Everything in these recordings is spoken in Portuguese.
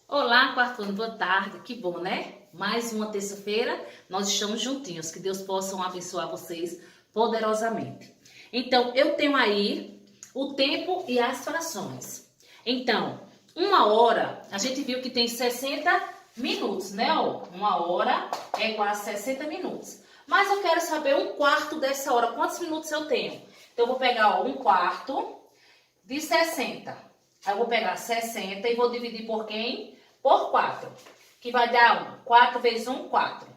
Olá, quarto ano, boa tarde. Que bom, né? Mais uma terça-feira, nós estamos juntinhos. Que Deus possa abençoar vocês poderosamente. Então, eu tenho aí o tempo e as frações. Então, uma hora, a gente viu que tem 60 minutos, né? Ó, uma hora é quase 60 minutos. Mas eu quero saber um quarto dessa hora. Quantos minutos eu tenho? Então, eu vou pegar, ó, um quarto de 60. Aí eu vou pegar 60 e vou dividir por quem? Por 4, que vai dar 1. 4 vezes 1, 4.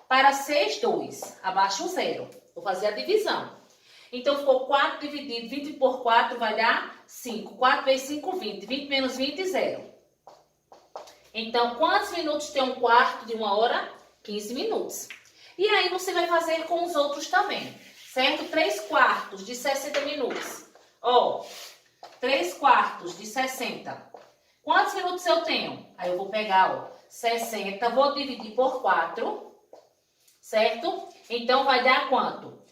Para 6, 2. Abaixo o 0. Vou fazer a divisão. Então, ficou 4 dividido, 20 por 4 vai dar 5. 4 vezes 5, 20. 20 menos 20, 0. Então, quantos minutos tem um quarto de uma hora? 15 minutos. E aí, você vai fazer com os outros também, certo? 3 quartos de 60 minutos. Ó, 3 quartos de 60. Quantos minutos eu tenho? Aí eu vou pegar, ó, 60, vou dividir por 4, certo? Então, vai dar quanto?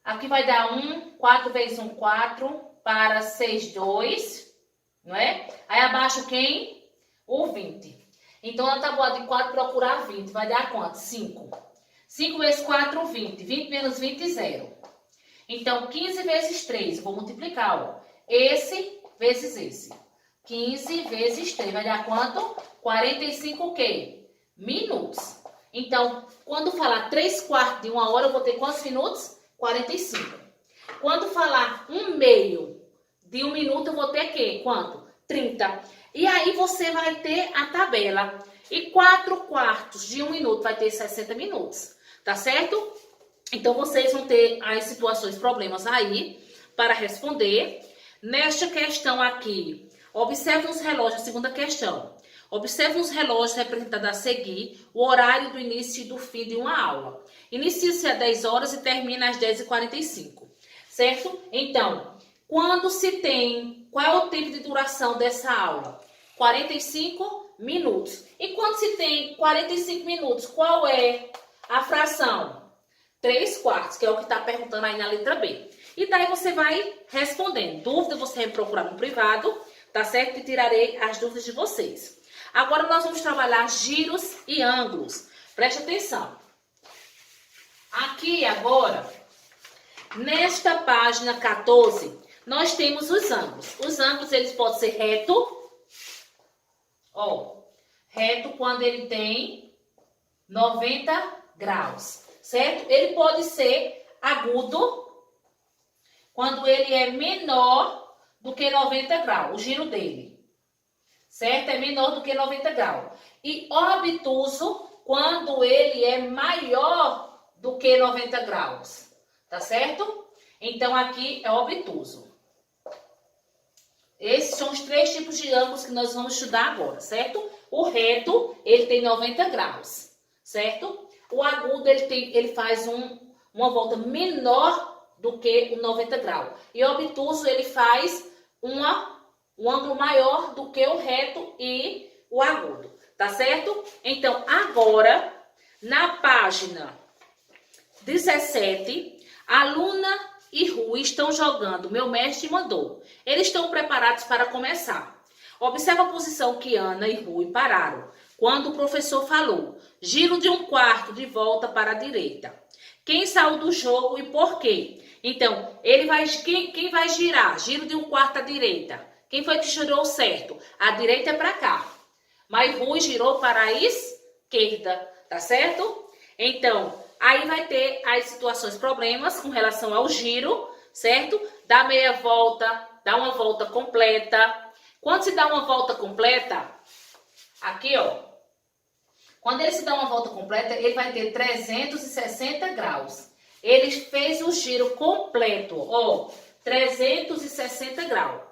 Aqui vai dar 1, 4 vezes 1, 4, para 6, 2, não é? Aí abaixo quem? O 20. Então, na tabuada de 4, procurar 20, vai dar quanto? 5. 5 vezes 4, 20. 20 menos 20, 0. Então, 15 vezes 3, vou multiplicar, ó. Esse vezes esse. 15 vezes 3 vai dar quanto? 45 o quê? Minutos. Então, quando falar 3 quartos de uma hora, eu vou ter quantos minutos? 45. Quando falar 1 meio de 1 minuto, eu vou ter quê? Quanto? 30. E aí, você vai ter a tabela. E 4 quartos de 1 minuto vai ter 60 minutos. Tá certo? Então, vocês vão ter as situações, problemas aí para responder. Nesta questão aqui, observe os relógios, a segunda questão. Observe os relógios representados a seguir o horário do início e do fim de uma aula. Inicia-se às 10 horas e termina às 10h45, certo? Então, quando se tem, qual é o tempo de duração dessa aula? 45 minutos. E quando se tem 45 minutos, qual é a fração? 3 quartos, que é o que está perguntando aí na letra B. E daí você vai respondendo. Dúvida, você vai procurar no privado, tá certo? E tirarei as dúvidas de vocês. Agora nós vamos trabalhar giros e ângulos. Preste atenção. Aqui agora, nesta página 14, nós temos os ângulos. Os ângulos, eles podem ser reto. Ó, reto quando ele tem 90 graus, certo? Ele pode ser agudo quando ele é menor do que 90 graus, o giro dele, certo? É menor do que 90 graus. E obtuso quando ele é maior do que 90 graus, tá certo? Então, aqui é obtuso. Esses são os 3 tipos de ângulos que nós vamos estudar agora, certo? O reto, ele tem 90 graus, certo? O agudo, ele faz uma volta menor do que o 90 graus. E o obtuso, ele faz um ângulo maior do que o reto e o agudo, tá certo? Então, agora, na página 17, Aluna e Rui estão jogando Meu Mestre Mandou. Eles estão preparados para começar. Observa a posição que Ana e Rui pararam quando o professor falou: giro de 1 quarto de volta para a direita. Quem saiu do jogo e por quê? Então, quem vai girar? Giro de 1 quarto à direita. Quem foi que girou certo? A direita é para cá. Mas Rui girou para a esquerda, tá certo? Então, aí vai ter as situações, problemas com relação ao giro, certo? Dá meia volta, dá uma volta completa. Quando se dá uma volta completa, aqui, ó. Quando ele se dá uma volta completa, ele vai ter 360 graus. Ele fez o giro completo, ó, 360 graus,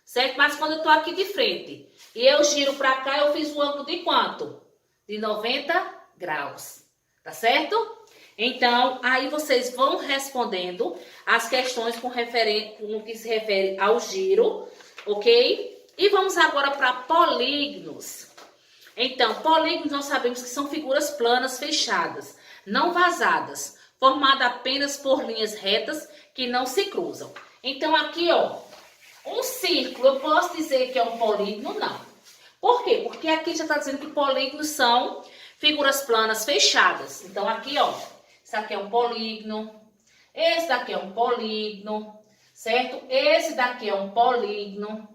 certo? Mas quando eu tô aqui de frente e eu giro para cá, eu fiz o ângulo de quanto? De 90 graus, tá certo? Então, aí vocês vão respondendo as questões no que se refere ao giro, ok? E vamos agora para polígonos. Então, polígonos nós sabemos que são figuras planas fechadas, não vazadas, formadas apenas por linhas retas que não se cruzam. Então, aqui, ó, um círculo, eu posso dizer que é um polígono? Não. Por quê? Porque Porque aqui já está dizendo que polígonos são figuras planas fechadas. Então, aqui, ó, isso aqui é um polígono, esse daqui é um polígono, certo? Esse daqui é um polígono,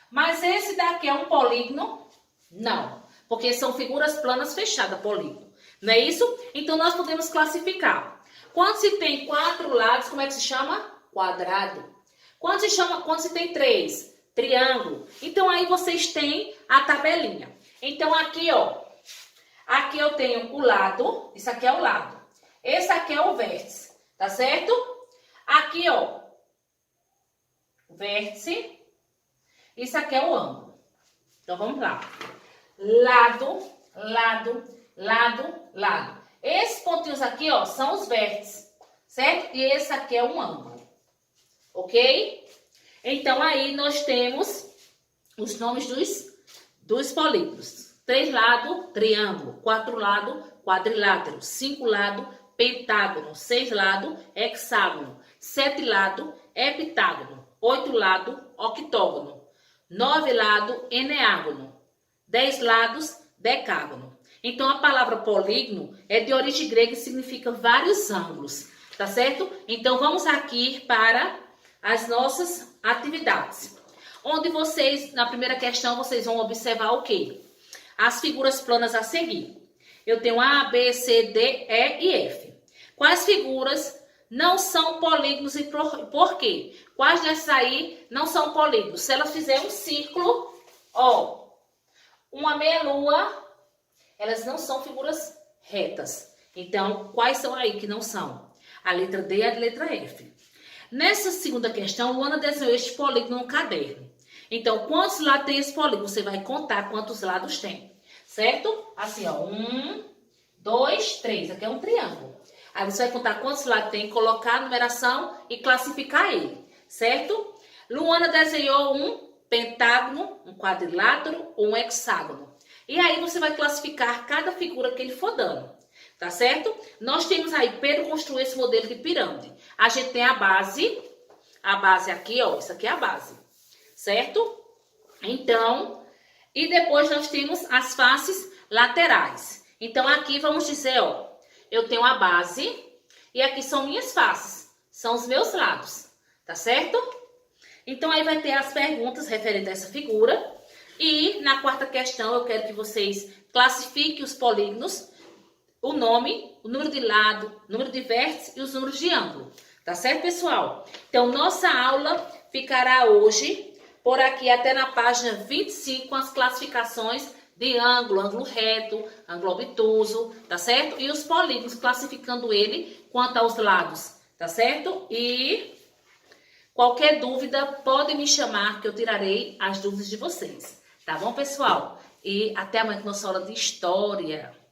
mas esse daqui é um polígono? Não, porque são figuras planas fechadas, polígono. Não é isso? Então, nós podemos classificar. Quando se tem 4 lados, como é que se chama? Quadrado. Quando se tem 3? Triângulo. Então, aí vocês têm a tabelinha. Então, aqui, ó. Aqui eu tenho o lado. Isso aqui é o lado. Esse aqui é o vértice. Tá certo? Aqui, ó. O vértice. Isso aqui é o ângulo. Então, vamos lá. Lado, lado, lado, lado. Esses pontinhos aqui, ó, são os vértices. Certo? E esse aqui é um ângulo. Ok? Então, aí nós temos os nomes dos polígonos. 3 lados, triângulo. 4 lados, quadrilátero. 5 lados, pentágono. 6 lados, hexágono. 7 lados, heptágono. 8 lados, octógono. 9 lados, eneágono. 10 lados, decágono. Então, a palavra polígono é de origem grega e significa vários ângulos. Tá certo? Então, vamos aqui para as nossas atividades. Onde vocês, na primeira questão, vocês vão observar o quê? As figuras planas a seguir. Eu tenho A, B, C, D, E e F. Quais figuras não são polígonos e por quê? Quais dessas aí não são polígonos? Se elas fizerem um círculo, ó, uma meia-lua, elas não são figuras retas. Então, quais são aí que não são? A letra D e a letra F. Nessa segunda questão, Luana desenhou este polígono no caderno. Então, quantos lados tem esse polígono? Você vai contar quantos lados tem, certo? Assim, ó, 1, 2, 3. Aqui é um triângulo. Aí você vai contar quantos lados tem, colocar a numeração e classificar ele, certo? Luana desenhou um pentágono, um quadrilátero ou um hexágono. E aí você vai classificar cada figura que ele for dando. Tá certo? Nós temos aí, Pedro construiu esse modelo de pirâmide. A gente tem a base aqui, ó, isso aqui é a base, certo? Então, e depois nós temos as faces laterais. Então, aqui vamos dizer, ó, eu tenho a base e aqui são minhas faces, são os meus lados, tá certo? Então, aí vai ter as perguntas referentes a essa figura. E na quarta questão, eu quero que vocês classifiquem os polígonos, o nome, o número de lado, o número de vértice e os números de ângulo. Tá certo, pessoal? Então, nossa aula ficará hoje por aqui até na página 25 com as classificações de ângulo, ângulo reto, ângulo obtuso, tá certo? E os polígonos, classificando ele quanto aos lados, tá certo? E qualquer dúvida, pode me chamar que eu tirarei as dúvidas de vocês. Tá bom, pessoal? E até amanhã com nossa aula de história.